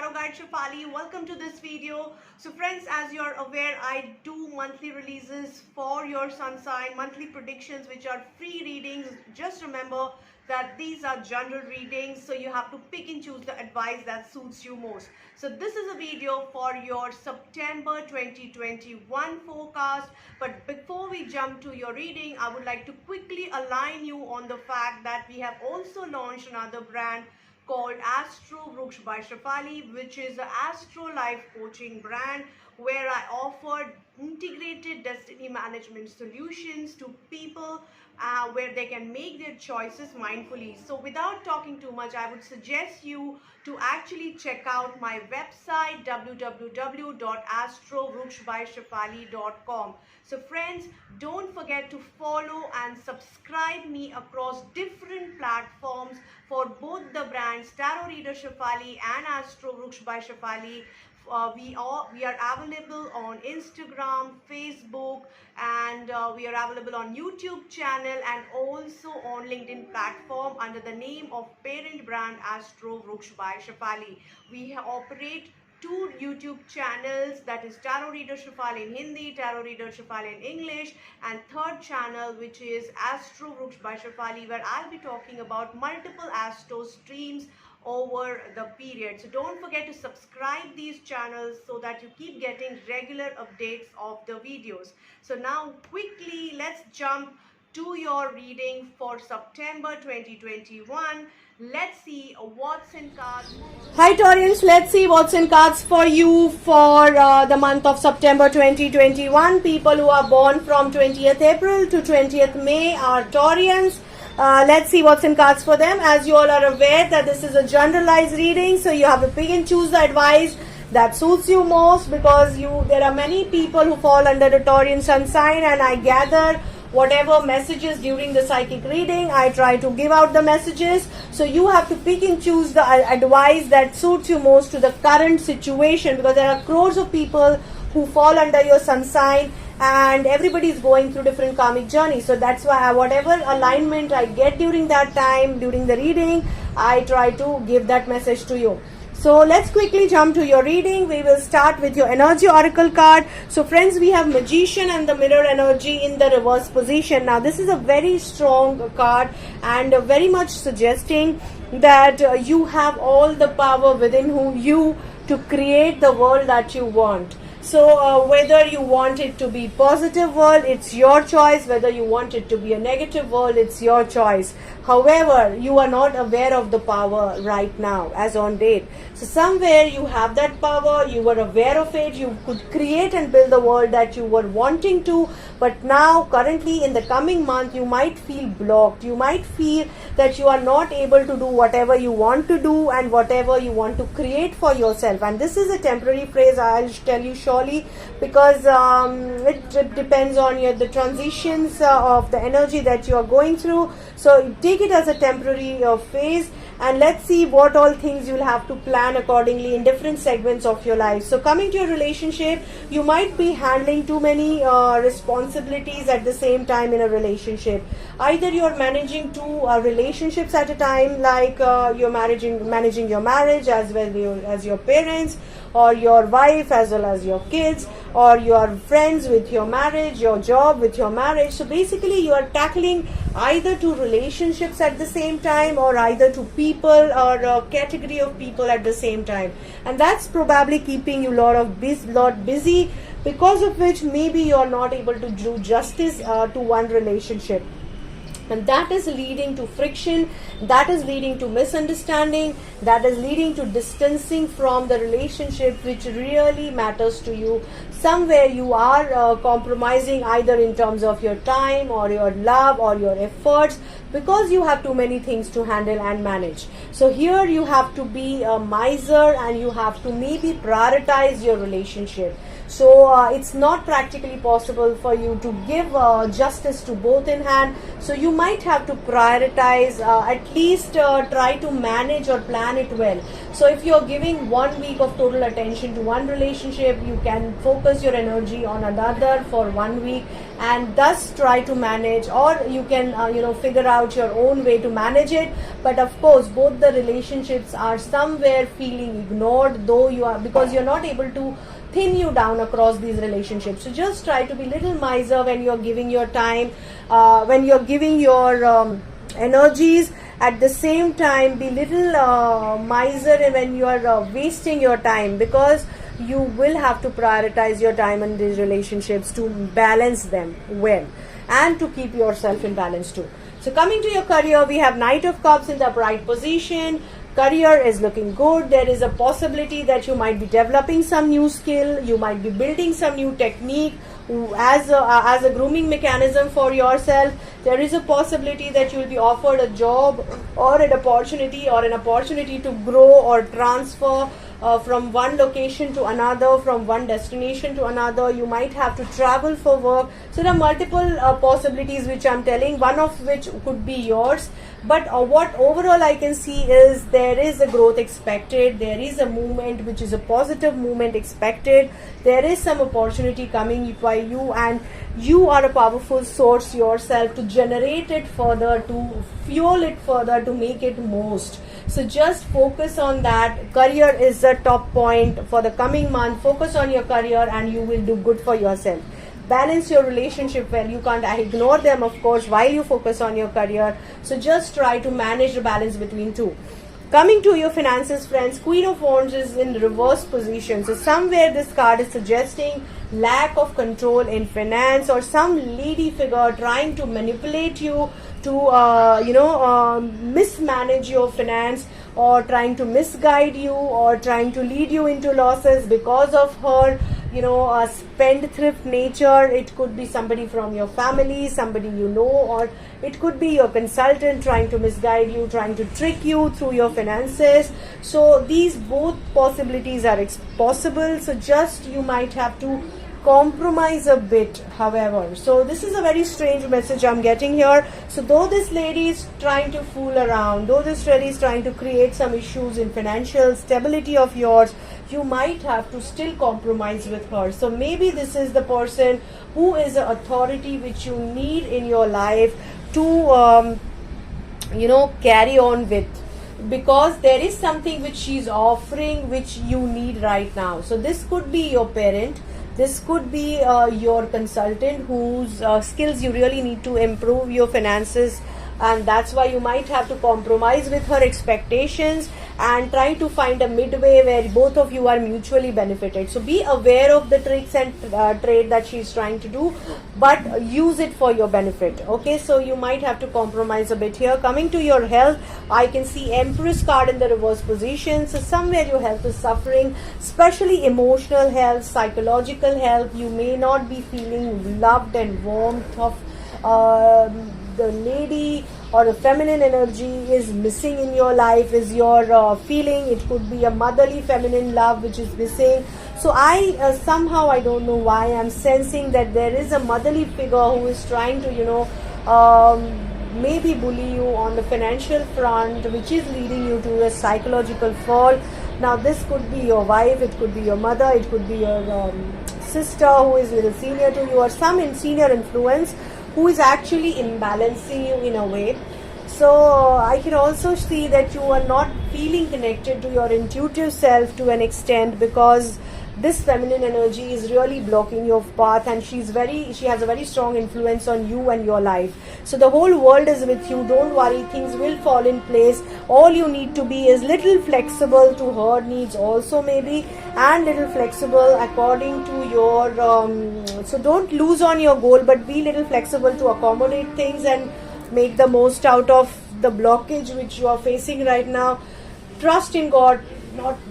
Tarot Guide Shefali. Welcome to this video. So friends, as you're aware, I do monthly releases for your sun sign, monthly predictions which are free readings. Just remember that these are general readings, so you have to pick and choose the advice that suits you most. So this is a video for your September 2021 forecast. But before we jump to your reading, I would like to quickly align you on the fact that we have also launched another brand called Astro Vruksh by Shefali, which is an Astro Life coaching brand where I offer integrated destiny management solutions to people where they can make their choices mindfully. So without talking too much, I would suggest you to actually check out my website www.astrovrukhshbyshefali.com. So friends, don't forget to follow and subscribe me across different platforms for both the brands Tarot Reader Shefali and Astro Vruksh by Shefali. We are available on Instagram, Facebook, and we are available on YouTube channel and also on LinkedIn platform under the name of parent brand Astro Vruksh by Shefali. We operate two YouTube channels, that is Tarot Reader Shefali in Hindi, Tarot Reader Shefali in English, and third channel which is Astro Vruksh by Shefali, where I'll be talking about multiple Astro streams over the period. So don't forget to subscribe these channels so that you keep getting regular updates of the videos. So now quickly let's jump to your reading for September 2021. Let's see what's in cards. Hi Taurians, let's see what's in cards for you for the month of September 2021. People who are born from 20th April to 20th May are Taurians. Let's see what's in cards for them. As you all are aware that this is a generalized reading, so you have to pick and choose the advice that suits you most, because there are many people who fall under the Taurian sun sign, and I gather whatever messages during the psychic reading. I try to give out the messages, so you have to pick and choose the advice that suits you most to the current situation, because there are crores of people who fall under your sun sign and everybody is going through different karmic journeys. So that's why whatever alignment I get during that time, during the reading, I try to give that message to you. So let's quickly jump to your reading. We will start with your energy oracle card. So friends, we have Magician and the Mirror energy in the reverse position. Now this is a very strong card and very much suggesting that you have all the power within you to create the world that you want. So whether you want it to be positive world, it's your choice. Whether you want it to be a negative world, it's your choice. However, you are not aware of the power right now as on date. So somewhere you have that power, you were aware of it, you could create and build the world that you were wanting to. But now currently in the coming month, you might feel blocked. You might feel that you are not able to do whatever you want to do and whatever you want to create for yourself. And this is a temporary phrase, I'll tell you surely, because it depends on the transitions of the energy that you are going through. So take it as a temporary phase, and let's see what all things you'll have to plan accordingly in different segments of your life. So coming to your relationship, you might be handling too many responsibilities at the same time in a relationship. Either you're managing two relationships at a time, like you're managing your marriage as well as your parents, or your wife as well as your kids, or your friends with your marriage, your job with your marriage. So basically you are tackling either two relationships at the same time, or either two people or a category of people at the same time, and that's probably keeping you lot busy, because of which maybe you're not able to do justice to one relationship. And that is leading to friction, that is leading to misunderstanding, that is leading to distancing from the relationship which really matters to you. Somewhere you are compromising either in terms of your time or your love or your efforts, because you have too many things to handle and manage. So here you have to be a miser, and you have to maybe prioritize your relationship. So it's not practically possible for you to give justice to both in hand. So you might have to prioritize, at least try to manage or plan it well. So if you're giving 1 week of total attention to one relationship, you can focus your energy on another for 1 week, and thus try to manage, or you can figure out your own way to manage it. But of course both the relationships are somewhere feeling ignored, though you are, because you're not able to thin you down across these relationships. So just try to be little miser when you're giving your time, when you're giving your energies. At the same time, be little miser when you are wasting your time, because you will have to prioritize your time in these relationships to balance them well, and to keep yourself in balance too. So coming to your career, we have Knight of Cups in the upright position. Career is looking good. There is a possibility that you might be developing some new skill, you might be building some new technique as a grooming mechanism for yourself. There is a possibility that you will be offered a job or an opportunity to grow or transfer from one location to another, from one destination to another. You might have to travel for work. So there are multiple possibilities which I'm telling, one of which could be yours. But what overall I can see is there is a growth expected, there is a movement which is a positive movement expected, there is some opportunity coming by you, and you are a powerful source yourself to generate it further, to fuel it further, to make it most. So just focus on that. Career is the top point for the coming month. Focus on your career and you will do good for yourself. Balance your relationship well. You can't ignore them, of course, while you focus on your career. So just try to manage the balance between two. Coming to your finances, friends, Queen of Wands is in reverse position. So somewhere this card is suggesting lack of control in finance, or some lady figure trying to manipulate you to mismanage your finance, or trying to misguide you, or trying to lead you into losses because of her spendthrift nature. It could be somebody from your family, somebody you know, or it could be your consultant trying to misguide you, trying to trick you through your finances. So these both possibilities are possible. So just you might have to compromise a bit, however. So this is a very strange message I'm getting here. So though this lady is trying to fool around, though this lady is trying to create some issues in financial stability of yours, you might have to still compromise with her. So maybe this is the person who is an authority which you need in your life to carry on with, because there is something which she's offering which you need right now. So this could be your parent, this could be your consultant whose skills you really need to improve your finances, and that's why you might have to compromise with her expectations and try to find a midway where both of you are mutually benefited. So be aware of the tricks and trade that she's trying to do, but use it for your benefit. Okay, so you might have to compromise a bit here. Coming to your health, I can see Empress card in the reverse position. So somewhere your health is suffering, especially emotional health, psychological health. You may not be feeling loved and warmth of the lady, or the feminine energy is missing in your life, is your feeling. It could be a motherly feminine love which is missing. So I somehow, I don't know why, I'm sensing that there is a motherly figure who is trying to maybe bully you on the financial front, which is leading you to a psychological fall. Now this could be your wife, it could be your mother, it could be your sister who is a little senior to you, or some senior influence who is actually imbalancing you in a way. So I can also see that you are not feeling connected to your intuitive self to an extent, because this feminine energy is really blocking your path, and she has a very strong influence on you and your life. So the whole world is with you. Don't worry, things will fall in place. All you need to be is little flexible to her needs also, maybe, and little flexible according to your so don't lose on your goal, but be little flexible to accommodate things and make the most out of the blockage which you are facing right now. Trust in God,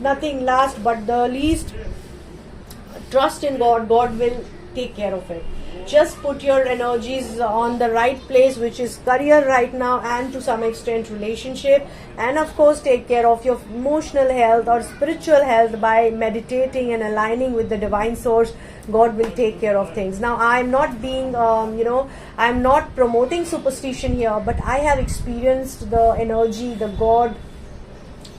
nothing last but the least. Trust in God. God will take care of it. Just put your energies on the right place, which is career right now, and to some extent relationship, and of course take care of your emotional health or spiritual health by meditating and aligning with the divine source. God will take care of things. Now I'm not being I'm not promoting superstition here, but I have experienced the energy, the God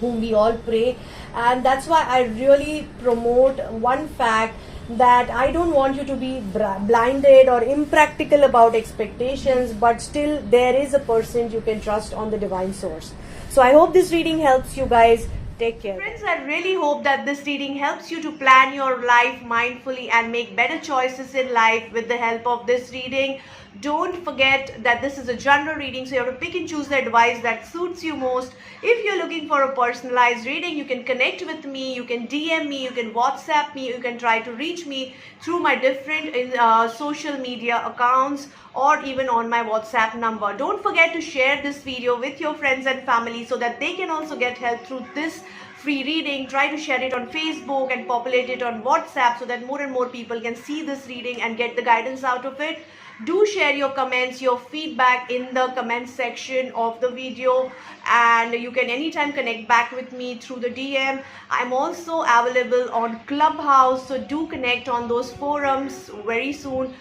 whom we all pray, and that's why I really promote one fact, that I don't want you to be blinded or impractical about expectations, but still there is a person you can trust on the divine source. So I hope this reading helps you guys. Take care. Friends, I really hope that this reading helps you to plan your life mindfully and make better choices in life with the help of this reading. Don't forget that this is a general reading, so you have to pick and choose the advice that suits you most. If you're looking for a personalized reading, you can connect with me, you can DM me, you can WhatsApp me, you can try to reach me through my different social media accounts or even on my WhatsApp number. Don't forget to share this video with your friends and family so that they can also get help through this free reading. Try to share it on Facebook and populate it on WhatsApp so that more and more people can see this reading and get the guidance out of it. Do share your comments, your feedback in the comment section of the video, and you can anytime connect back with me through the DM. I'm also available on Clubhouse, so do connect on those forums very soon.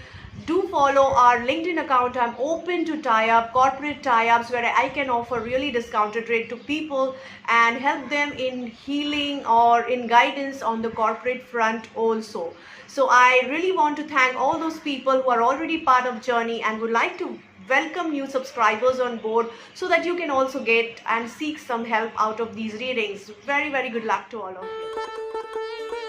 Do follow our LinkedIn account. I'm open to tie-up, corporate tie-ups, where I can offer really discounted rate to people and help them in healing or in guidance on the corporate front also. So I really want to thank all those people who are already part of Journey and would like to welcome new subscribers on board so that you can also get and seek some help out of these readings. Very, very good luck to all of you.